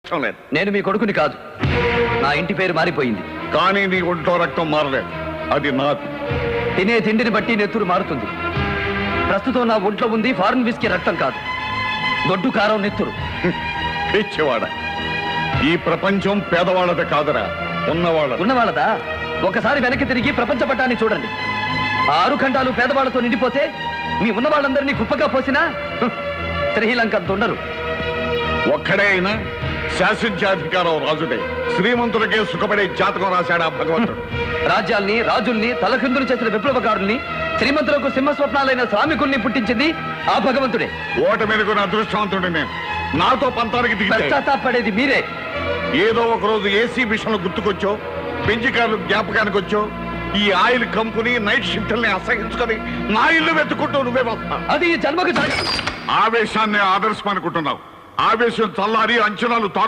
ఇష్టం లేదు. నేను మీ కొడుకుని కాదు, నా ఇంటి పేరు మారిపోయింది. కానీ నీ ఒంట్లో రక్తం మారలేదు, అది నాది. తినే తిండిని బట్టి నెత్తురు మారుతుంది. ప్రస్తుతం నా ఒంట్లో ఉంది ఫారెన్ విస్కీ రక్తం కాదు, గొడ్డు కారం నెత్తురు. పిచ్చివాడ, ఈ ప్రపంచం పేదవాళ్ళది కాదురా, ఉన్నవాళ్ళదా? ఒకసారి వెనక్కి తిరిగి ప్రపంచ పటాన్ని చూడండి. ఆ 6 ఖండాలు పేదవాళ్లతో నిండిపోతే మీ ఉన్న వాళ్ళందరినీ కుప్పగా పోసినా శ్రీలంక ఉండరు. ఒక్కడే అయినా శాసించే అధికారం రాజుడే. శ్రీమంతులకే సుఖపడే జాతకం రాశాడు ఆ భగవంతుడు. రాజ్యాల్ని, రాజుల్ని తలకిందులు చేసిన విప్లవకారుల్ని, శ్రీమంతులకు సింహస్వప్నాలైన శ్రామికుల్ని పుట్టించింది ఆ భగవంతుడే. ఓట మెరుగున అదృష్టవంతుడు నేను. నాతో పంతానికి దిగి పశ్చాత్తాపడేది మీరే. ఏదో ఒక రోజు ఏసీ మిషన్లు గుర్తుకొచ్చో, పెంచికార్లు జ్ఞాపకానికి వచ్చో, ఈ ఆయిల్ కంపెనీ నైట్ షిఫ్ట్ల్ని అసహించుకొని నా ఇల్లు వెతుకుంటూ నువ్వే వస్తా. అది ఈ జన్మకు ఆవేశాన్ని ఆదర్శం అనుకుంటున్నావు. ఆవేశం చల్లారి అంచనాలు తారుమారు